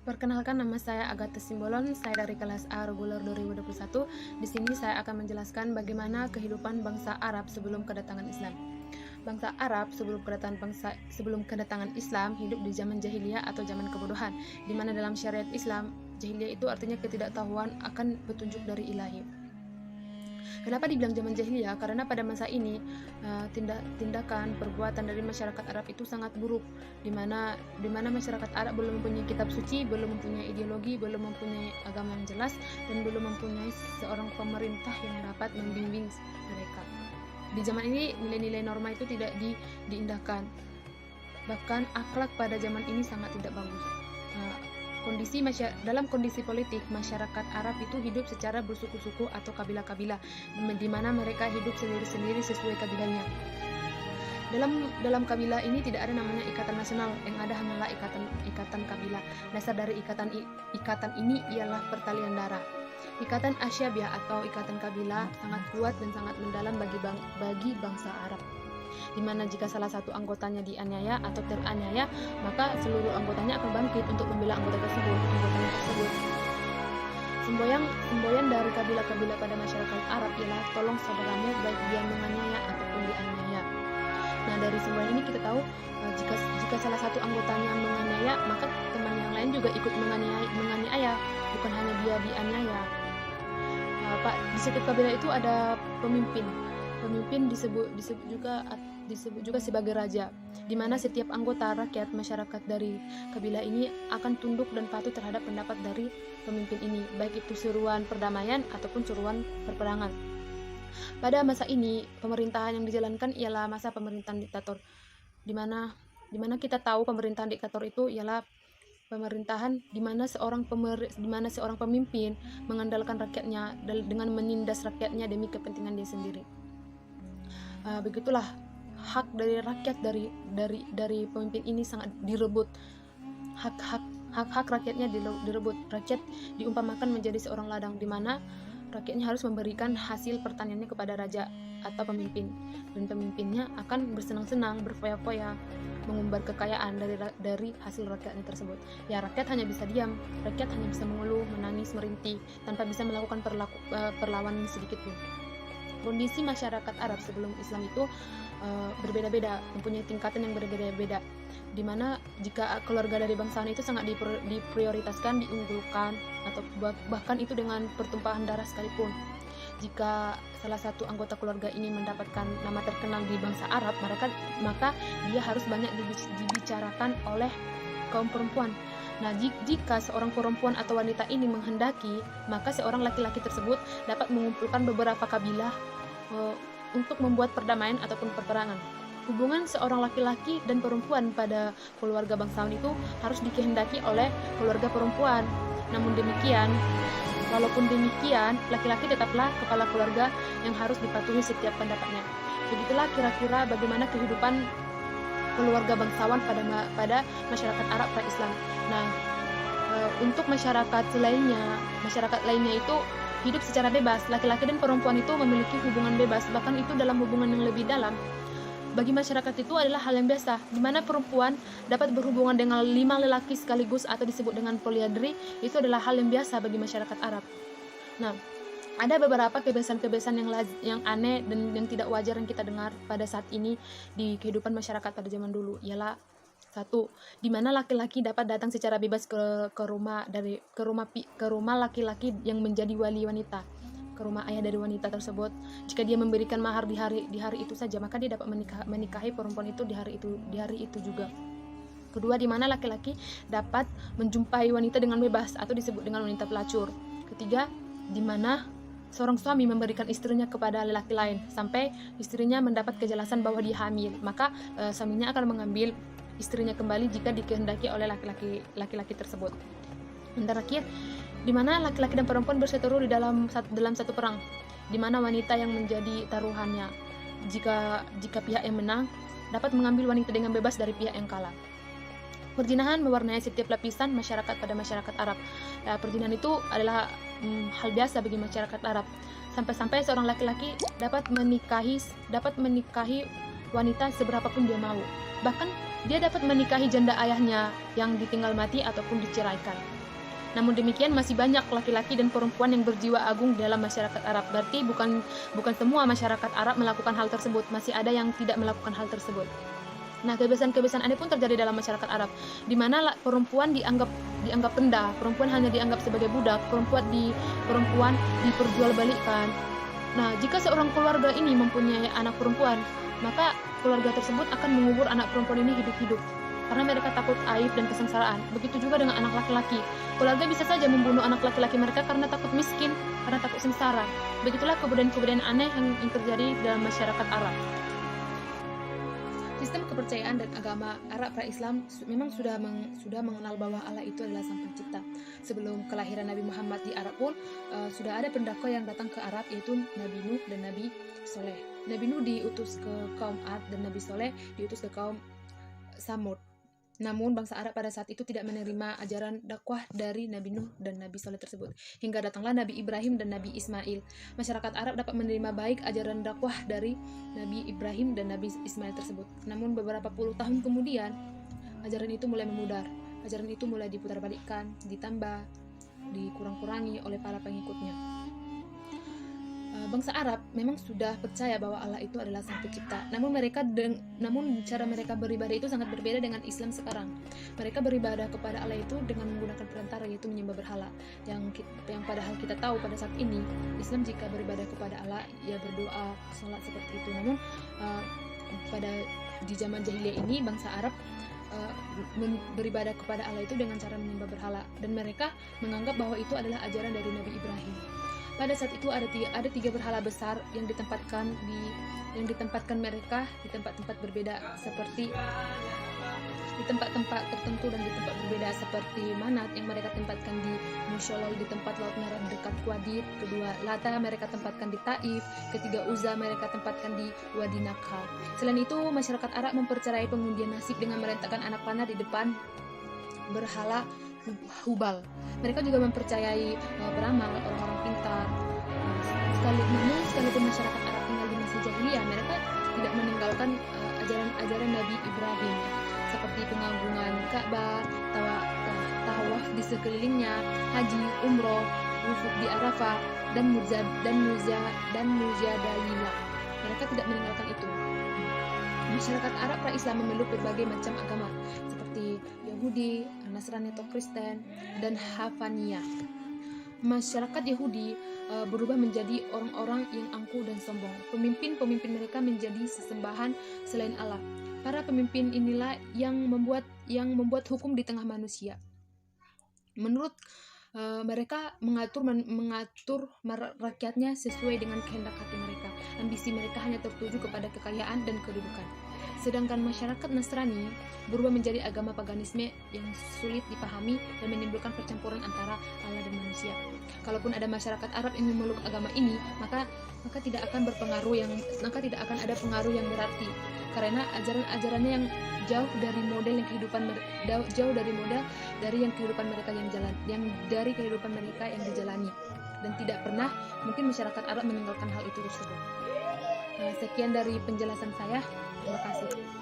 Perkenalkan, nama saya Agatha Simbolon, saya dari kelas A reguler 2021. Di sini saya akan menjelaskan bagaimana kehidupan bangsa Arab sebelum kedatangan Islam. Bangsa Arab sebelum kedatangan Islam hidup di zaman jahiliyah atau zaman kebodohan, di mana dalam syariat Islam, jahiliyah itu artinya ketidaktahuan akan petunjuk dari Ilahi. Kenapa dibilang zaman jahiliyah? Karena pada masa ini tindakan perbuatan dari masyarakat Arab itu sangat buruk, di mana masyarakat Arab belum mempunyai kitab suci, belum mempunyai ideologi, belum mempunyai agama yang jelas, dan belum mempunyai seorang pemerintah yang dapat membimbing mereka. Di zaman ini nilai-nilai norma itu tidak diindahkan, bahkan akhlak pada zaman ini sangat tidak bagus. Dalam kondisi politik, masyarakat Arab itu hidup secara bersuku-suku atau kabilah-kabilah, di mana mereka hidup sendiri-sendiri sesuai kabilahnya. Dalam kabilah ini tidak ada namanya ikatan nasional, yang ada hanyalah ikatan kabilah. Dasar dari ikatan ini ialah pertalian darah. Ikatan asyabiah atau ikatan kabilah sangat kuat dan sangat mendalam bagi bangsa Arab, di mana jika salah satu anggotanya dianiaya atau teraniaya, maka seluruh anggotanya akan bangkit untuk membela anggotanya tersebut. Semboyan dari kabilah-kabilah pada masyarakat Arab ialah tolong saudaramu baik dia menganiaya ataupun dianiaya. Nah, dari semboyan ini kita tahu jika salah satu anggotanya menganiaya, maka teman yang lain juga ikut menganiaya, bukan hanya dia dianiaya. Di setiap kabilah itu ada pemimpin. Pemimpin disebut juga sebagai raja, di mana setiap anggota rakyat masyarakat dari kabilah ini akan tunduk dan patuh terhadap pendapat dari pemimpin ini, baik itu seruan perdamaian ataupun seruan perperangan. Pada masa ini, pemerintahan yang dijalankan ialah masa pemerintahan diktator, di mana kita tahu pemerintahan diktator itu ialah pemerintahan di mana seorang pemimpin mengandalkan rakyatnya dengan menindas rakyatnya demi kepentingan dia sendiri. Begitulah hak dari rakyat dari pemimpin ini sangat direbut. Hak rakyatnya direbut. Rakyat diumpamakan menjadi seorang ladang, di mana rakyatnya harus memberikan hasil pertaniannya kepada raja atau pemimpin, dan pemimpinnya akan bersenang-senang, berfoya-foya, mengumbar kekayaan dari hasil rakyatnya tersebut. Ya, rakyat hanya bisa diam, rakyat hanya bisa mengeluh, menangis, merintih, tanpa bisa melakukan perlawanan sedikit pun. Kondisi masyarakat Arab sebelum Islam itu berbeda-beda, mempunyai tingkatan yang berbeda-beda, di mana jika keluarga dari bangsawan itu sangat diprioritaskan, diunggulkan, atau bahkan itu dengan pertumpahan darah sekalipun. Jika salah satu anggota keluarga ini mendapatkan nama terkenal di bangsa Arab, maka dia harus banyak dibicarakan oleh kaum perempuan. Nah, jika seorang perempuan atau wanita ini menghendaki, maka seorang laki-laki tersebut dapat mengumpulkan beberapa kabilah untuk membuat perdamaian ataupun perperangan. Hubungan seorang laki-laki dan perempuan pada keluarga bangsawan itu harus dikehendaki oleh keluarga perempuan. Walaupun demikian, laki-laki tetaplah kepala keluarga yang harus dipatuhi setiap pendapatnya. Begitulah kira-kira bagaimana kehidupan keluarga bangsawan pada masyarakat Arab pra-Islam. Nah, untuk masyarakat lainnya itu hidup secara bebas. Laki-laki dan perempuan itu memiliki hubungan bebas, bahkan itu dalam hubungan yang lebih dalam. Bagi masyarakat itu adalah hal yang biasa, di mana perempuan dapat berhubungan dengan 5 lelaki sekaligus atau disebut dengan polyandry. Itu adalah hal yang biasa bagi masyarakat Arab. Nah, ada beberapa kebiasaan-kebiasaan yang aneh dan yang tidak wajar yang kita dengar pada saat ini di kehidupan masyarakat pada zaman dulu, ialah satu, di mana laki-laki dapat datang secara bebas ke rumah laki-laki yang menjadi wali wanita, ke rumah ayah dari wanita tersebut. Jika dia memberikan mahar di hari itu saja, maka dia dapat menikahi perempuan itu di hari itu juga. Kedua, di mana laki-laki dapat menjumpai wanita dengan bebas atau disebut dengan wanita pelacur. Ketiga, di mana seorang suami memberikan istrinya kepada lelaki lain sampai istrinya mendapat kejelasan bahwa dia hamil, maka suaminya akan mengambil istrinya kembali jika dikehendaki oleh laki-laki tersebut. Dan terakhir, di mana laki-laki dan perempuan berseteru di dalam satu perang, di mana wanita yang menjadi taruhannya. Jika pihak yang menang dapat mengambil wanita dengan bebas dari pihak yang kalah. Perjinahan mewarnai setiap lapisan masyarakat pada masyarakat Arab. Perjinahan itu adalah hal biasa bagi masyarakat Arab. Sampai-sampai seorang laki-laki dapat menikahi wanita seberapapun dia mau. Bahkan dia dapat menikahi janda ayahnya yang ditinggal mati ataupun diceraikan. Namun demikian masih banyak laki-laki dan perempuan yang berjiwa agung dalam masyarakat Arab. Berarti bukan semua masyarakat Arab melakukan hal tersebut, masih ada yang tidak melakukan hal tersebut. Nah, kebiasaan-kebiasaan aneh pun terjadi dalam masyarakat Arab, di mana perempuan dianggap rendah, perempuan hanya dianggap sebagai budak, perempuan diperjualbelikan. Nah, jika seorang keluarga ini mempunyai anak perempuan, maka keluarga tersebut akan mengubur anak perempuan ini hidup-hidup karena mereka takut aib dan kesengsaraan. Begitu juga dengan anak laki-laki. Keluarga bisa saja membunuh anak laki-laki mereka karena takut miskin, karena takut sengsara. Begitulah kebudayaan-kebudayaan aneh yang terjadi dalam masyarakat Arab. Sistem kepercayaan dan agama Arab pra-Islam memang sudah mengenal bahwa Allah itu adalah Sang Pencipta. Sebelum kelahiran Nabi Muhammad di Arab pun sudah ada pendakwa yang datang ke Arab, yaitu Nabi Nuh dan Nabi Soleh. Nabi Nuh diutus ke kaum Ad dan Nabi Soleh diutus ke kaum Samud. Namun bangsa Arab pada saat itu tidak menerima ajaran dakwah dari Nabi Nuh dan Nabi Soleh tersebut. Hingga datanglah Nabi Ibrahim dan Nabi Ismail. Masyarakat Arab dapat menerima baik ajaran dakwah dari Nabi Ibrahim dan Nabi Ismail tersebut. Namun beberapa puluh tahun kemudian, ajaran itu mulai memudar. Ajaran itu mulai diputarbalikkan, ditambah, dikurang-kurangi oleh para pengikutnya. Bangsa Arab memang sudah percaya bahwa Allah itu adalah Sang Pencipta. Namun cara mereka beribadah itu sangat berbeda dengan Islam sekarang. Mereka beribadah kepada Allah itu dengan menggunakan perantara, yaitu menyembah berhala. Yang padahal kita tahu pada saat ini Islam jika beribadah kepada Allah ya berdoa, sholat seperti itu. Namun di zaman jahiliyah ini bangsa Arab beribadah kepada Allah itu dengan cara menyembah berhala, dan mereka menganggap bahwa itu adalah ajaran dari Nabi Ibrahim. Pada saat itu ada tiga berhala besar yang ditempatkan mereka di tempat-tempat berbeda, seperti di tempat-tempat tertentu dan di tempat berbeda, seperti Manat yang mereka tempatkan di Musholol di tempat Laut Merah dekat Qadir, kedua Lata mereka tempatkan di Taif, ketiga Uzza mereka tempatkan di Wadi Nakha. Selain itu, masyarakat Arab mempercayai pengundian nasib dengan meletakkan anak panah di depan berhala Hubal. Mereka juga mempercayai peramal, orang-orang pintar. Sekalipun masyarakat Arab tinggal di masa jahiliyah, mereka tidak meninggalkan ajaran Nabi Ibrahim, seperti pengagungan Ka'bah, tawaf di sekelilingnya, haji, umroh, wukuf di Arafah, dan mujadalilah. Mereka tidak meninggalkan itu. Masyarakat Arab pra-Islam memeluk berbagai macam agama, seperti Yahudi, Nasrani atau Kristen, dan Hafaniyah. Masyarakat Yahudi berubah menjadi orang-orang yang angkuh dan sombong. Pemimpin mereka menjadi sesembahan selain Allah. Para pemimpin inilah yang membuat hukum di tengah manusia. Menurut mereka mengatur rakyatnya sesuai dengan kehendak hati mereka. Ambisi mereka hanya tertuju kepada kekayaan dan kedudukan. Sedangkan masyarakat Nasrani berubah menjadi agama paganisme yang sulit dipahami dan menimbulkan percampuran antara Allah dan manusia. Kalaupun ada masyarakat Arab yang memeluk agama ini, maka tidak akan ada pengaruh yang berarti, karena ajaran-ajarannya yang jauh dari model kehidupan mereka yang dijalani, dan tidak pernah mungkin masyarakat Arab meninggalkan hal itu tersebut. Sekian dari penjelasan saya. Terima kasih.